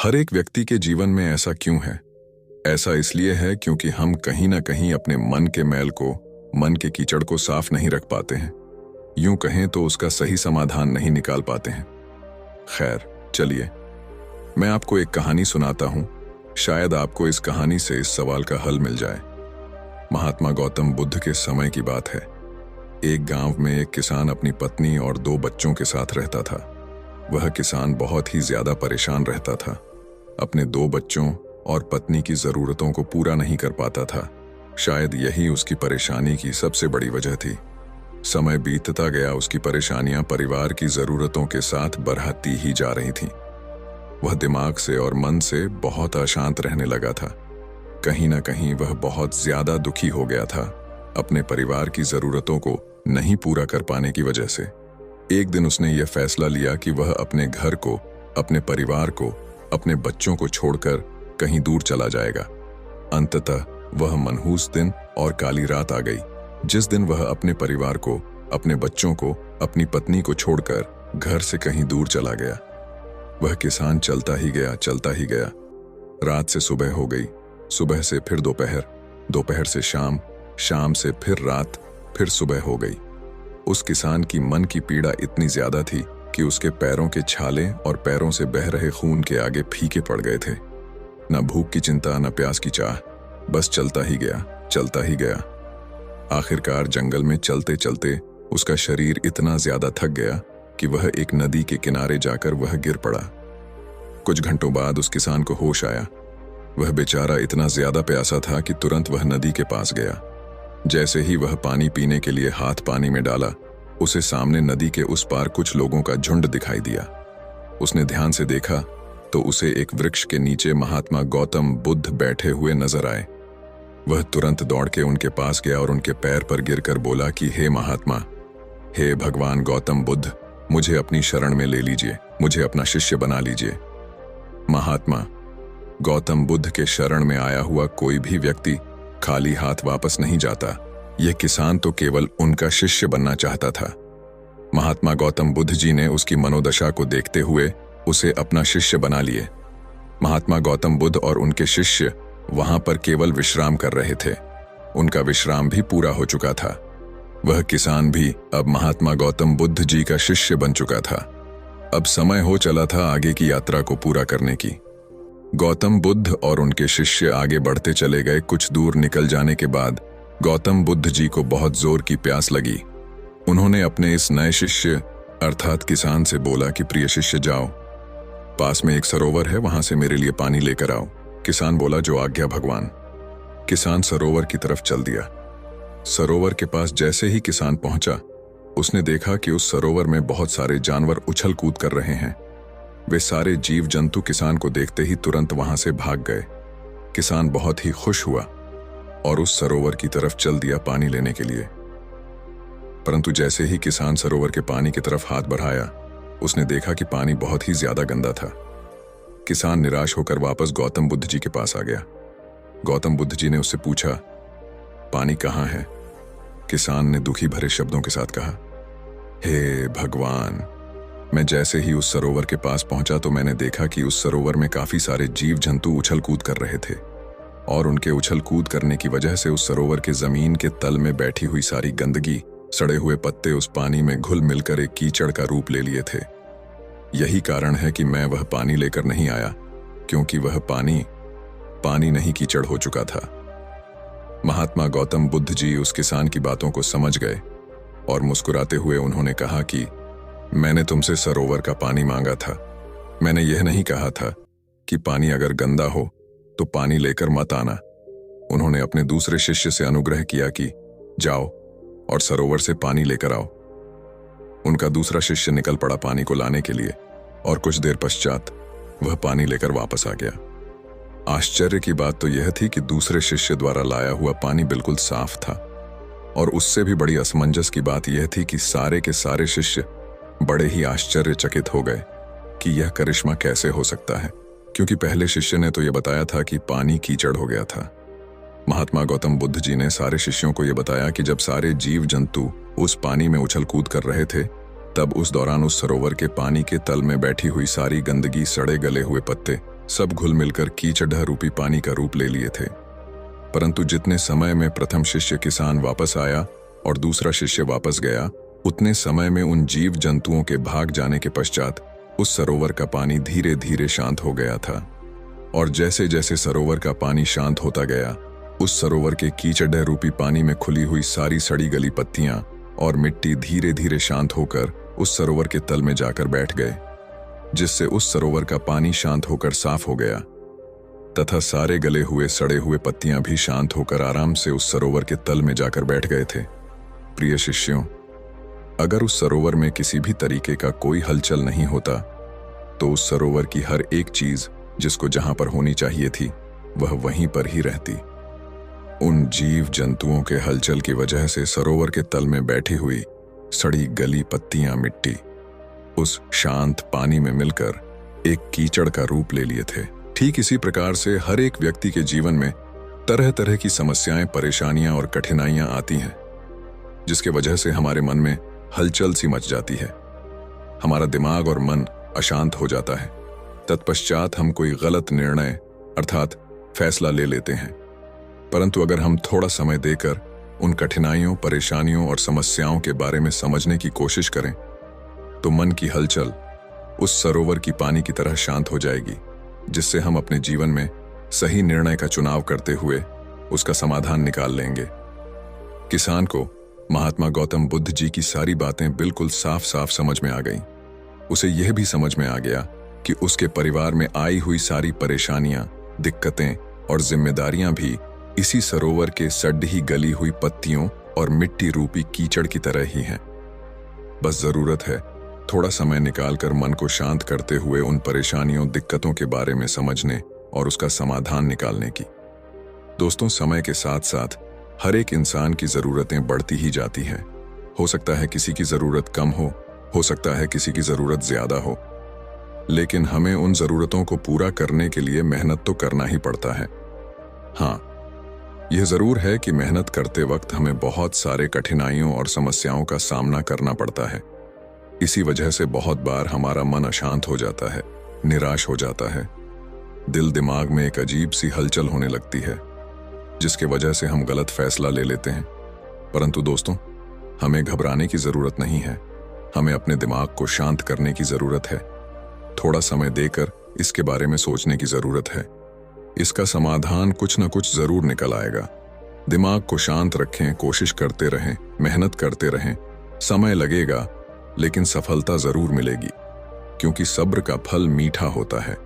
हर एक व्यक्ति के जीवन में ऐसा क्यों है? ऐसा इसलिए है क्योंकि हम कहीं ना कहीं अपने मन के मैल को, मन के कीचड़ को साफ नहीं रख पाते हैं। यूं कहें तो उसका सही समाधान नहीं निकाल पाते हैं। खैर, चलिए मैं आपको एक कहानी सुनाता हूं। शायद आपको इस कहानी से इस सवाल का हल मिल जाए। महात्मा गौतम बुद्ध के समय की बात है। एक गांव में एक किसान अपनी पत्नी और 2 बच्चों के साथ रहता था। वह किसान बहुत ही ज्यादा परेशान रहता था। अपने 2 बच्चों और पत्नी की जरूरतों को पूरा नहीं कर पाता था। शायद यही उसकी परेशानी की सबसे बड़ी वजह थी। समय बीतता गया, उसकी परेशानियां परिवार की जरूरतों के साथ बढ़ती ही जा रही थीं। वह दिमाग से और मन से बहुत अशांत रहने लगा था। कहीं ना कहीं वह बहुत ज्यादा दुखी हो गया था, अपने परिवार की जरूरतों को नहीं पूरा कर पाने की वजह से। एक दिन उसने यह फैसला लिया कि वह अपने घर को, अपने परिवार को, अपने बच्चों को छोड़कर कहीं दूर चला जाएगा। अंततः वह मनहूस दिन और काली रात आ गई, जिस दिन वह अपने परिवार को, अपने बच्चों को, अपनी पत्नी को छोड़कर घर से कहीं दूर चला गया। वह किसान चलता ही गया, चलता ही गया। रात से सुबह हो गई, सुबह से फिर दोपहर, दोपहर से शाम, शाम से फिर रात, फिर सुबह हो गई। उस किसान की मन की पीड़ा इतनी ज्यादा थी कि उसके पैरों के छाले और पैरों से बह रहे खून के आगे फीके पड़ गए थे। न भूख की चिंता, न प्यास की चाह, बस चलता ही गया, चलता ही गया। आखिरकार जंगल में चलते चलते उसका शरीर इतना ज्यादा थक गया कि वह एक नदी के किनारे जाकर वह गिर पड़ा। कुछ घंटों बाद उस किसान को होश आया। वह बेचारा इतना ज्यादा प्यासा था कि तुरंत वह नदी के पास गया। जैसे ही वह पानी पीने के लिए हाथ पानी में डाला, उसे सामने नदी के उस पार कुछ लोगों का झुंड दिखाई दिया। उसने ध्यान से देखा तो उसे एक वृक्ष के नीचे महात्मा गौतम बुद्ध बैठे हुए नजर आए। वह तुरंत दौड़ के उनके पास गया और उनके पैर पर गिरकर बोला कि हे महात्मा, हे भगवान गौतम बुद्ध, मुझे अपनी शरण में ले लीजिए, मुझे अपना शिष्य बना लीजिए। महात्मा गौतम बुद्ध के शरण में आया हुआ कोई भी व्यक्ति खाली हाथ वापस नहीं जाता। यह किसान तो केवल उनका शिष्य बनना चाहता था। महात्मा गौतम बुद्ध जी ने उसकी मनोदशा को देखते हुए उसे अपना शिष्य बना लिए। महात्मा गौतम बुद्ध और उनके शिष्य वहां पर केवल विश्राम कर रहे थे। उनका विश्राम भी पूरा हो चुका था। वह किसान भी अब महात्मा गौतम बुद्ध जी का शिष्य बन चुका था। अब समय हो चला था आगे की यात्रा को पूरा करने की। गौतम बुद्ध और उनके शिष्य आगे बढ़ते चले गए। कुछ दूर निकल जाने के बाद गौतम बुद्ध जी को बहुत जोर की प्यास लगी। उन्होंने अपने इस नए शिष्य अर्थात किसान से बोला कि प्रिय शिष्य, जाओ, पास में एक सरोवर है, वहां से मेरे लिए पानी लेकर आओ। किसान बोला, जो आज्ञा भगवान। किसान सरोवर की तरफ चल दिया। सरोवर के पास जैसे ही किसान पहुंचा, उसने देखा कि उस सरोवर में बहुत सारे जानवर उछल कूद कर रहे हैं। वे सारे जीव जंतु किसान को देखते ही तुरंत वहां से भाग गए। किसान बहुत ही खुश हुआ और उस सरोवर की तरफ चल दिया पानी लेने के लिए। परंतु जैसे ही किसान सरोवर के पानी की तरफ हाथ बढ़ाया, उसने देखा कि पानी बहुत ही ज्यादा गंदा था। किसान निराश होकर वापस गौतम बुद्ध जी के पास आ गया। गौतम बुद्ध जी ने उससे पूछा, पानी कहाँ है? किसान ने दुखी भरे शब्दों के साथ कहा, हे भगवान, मैं जैसे ही उस सरोवर के पास पहुंचा तो मैंने देखा कि उस सरोवर में काफी सारे जीव जंतु उछल कूद कर रहे थे और उनके उछल कूद करने की वजह से उस सरोवर के जमीन के तल में बैठी हुई सारी गंदगी, सड़े हुए पत्ते उस पानी में घुल मिलकर एक कीचड़ का रूप ले लिए थे। यही कारण है कि मैं वह पानी लेकर नहीं आया, क्योंकि वह पानी नहीं कीचड़ हो चुका था। महात्मा गौतम बुद्ध जी उस किसान की बातों को समझ गए और मुस्कुराते हुए उन्होंने कहा कि मैंने तुमसे सरोवर का पानी मांगा था। मैंने यह नहीं कहा था कि पानी अगर गंदा हो तो पानी लेकर मत आना। उन्होंने अपने दूसरे शिष्य से अनुग्रह किया कि जाओ और सरोवर से पानी लेकर आओ। उनका दूसरा शिष्य निकल पड़ा पानी को लाने के लिए और कुछ देर पश्चात वह पानी लेकर वापस आ गया। आश्चर्य की बात तो यह थी कि दूसरे शिष्य द्वारा लाया हुआ पानी बिल्कुल साफ था और उससे भी बड़ी असमंजस की बात यह थी कि सारे के सारे शिष्य बड़े ही आश्चर्यचकित हो गए कि यह करिश्मा कैसे हो सकता है, क्योंकि पहले शिष्य ने तो यह बताया था कि पानी कीचड़ हो गया था। महात्मा गौतम बुद्ध जी ने सारे शिष्यों को यह बताया कि जब सारे जीव जंतु उस पानी में उछल कूद कर रहे थे, तब उस दौरान उस सरोवर के पानी के तल में बैठी हुई सारी गंदगी, सड़े गले हुए पत्ते, सब घुल मिलकर कीचड़ रूपी पानी का रूप ले लिए थे। परंतु जितने समय में प्रथम शिष्य किसान वापस आया और दूसरा शिष्य वापस गया, उतने समय में उन जीव जंतुओं के भाग जाने के पश्चात उस सरोवर का पानी धीरे धीरे शांत हो गया था। और जैसे जैसे सरोवर का पानी शांत होता गया, उस सरोवर के कीचड़ रूपी पानी में खुली हुई सारी सड़ी गली पत्तियां और मिट्टी धीरे धीरे शांत होकर उस सरोवर के तल में जाकर बैठ गए, जिससे उस सरोवर का पानी शांत होकर साफ हो गया तथा सारे गले हुए सड़े हुए पत्तियां भी शांत होकर आराम से उस सरोवर के तल में जाकर बैठ गए थे। प्रिय शिष्यों, अगर उस सरोवर में किसी भी तरीके का कोई हलचल नहीं होता तो उस सरोवर की हर एक चीज जिसको जहां पर होनी चाहिए थी वह वहीं पर ही रहती। उन जीव जंतुओं के हलचल की वजह से सरोवर के तल में बैठी हुई सड़ी गली पत्तियां मिट्टी उस शांत पानी में मिलकर एक कीचड़ का रूप ले लिए थे। ठीक इसी प्रकार से हर एक व्यक्ति के जीवन में तरह तरह की समस्याएं, परेशानियां और कठिनाइयां आती हैं, जिसके वजह से हमारे मन में हलचल सी मच जाती है। हमारा दिमाग और मन अशांत हो जाता है। तत्पश्चात हम कोई गलत निर्णय अर्थात फैसला ले लेते हैं। परंतु अगर हम थोड़ा समय देकर उन कठिनाइयों, परेशानियों और समस्याओं के बारे में समझने की कोशिश करें तो मन की हलचल उस सरोवर की पानी की तरह शांत हो जाएगी, जिससे हम अपने जीवन में सही निर्णय का चुनाव करते हुए उसका समाधान निकाल लेंगे। किसान को महात्मा गौतम बुद्ध जी की सारी बातें बिल्कुल साफ साफ समझ में आ गईं। उसे यह भी समझ में आ गया कि उसके परिवार में आई हुई सारी परेशानियां, दिक्कतें और जिम्मेदारियां भी इसी सरोवर के सड़ी गली हुई पत्तियों और मिट्टी रूपी कीचड़ की तरह ही हैं। बस जरूरत है थोड़ा समय निकालकर मन को शांत करते हुए उन परेशानियों, दिक्कतों के बारे में समझने और उसका समाधान निकालने की। दोस्तों, समय के साथ साथ हर एक इंसान की जरूरतें बढ़ती ही जाती हैं। हो सकता है किसी की जरूरत कम हो सकता है किसी की जरूरत ज्यादा हो, लेकिन हमें उन जरूरतों को पूरा करने के लिए मेहनत तो करना ही पड़ता है। हाँ, यह जरूर है कि मेहनत करते वक्त हमें बहुत सारे कठिनाइयों और समस्याओं का सामना करना पड़ता है। इसी वजह से बहुत बार हमारा मन अशांत हो जाता है, निराश हो जाता है। दिल दिमाग में एक अजीब सी हलचल होने लगती है, जिसके वजह से हम गलत फैसला ले लेते हैं। परंतु दोस्तों, हमें घबराने की जरूरत नहीं है। हमें अपने दिमाग को शांत करने की जरूरत है। थोड़ा समय देकर इसके बारे में सोचने की जरूरत है। इसका समाधान कुछ न कुछ जरूर निकल आएगा। दिमाग को शांत रखें, कोशिश करते रहें, मेहनत करते रहें। समय लगेगा लेकिन सफलता जरूर मिलेगी, क्योंकि सब्र का फल मीठा होता है।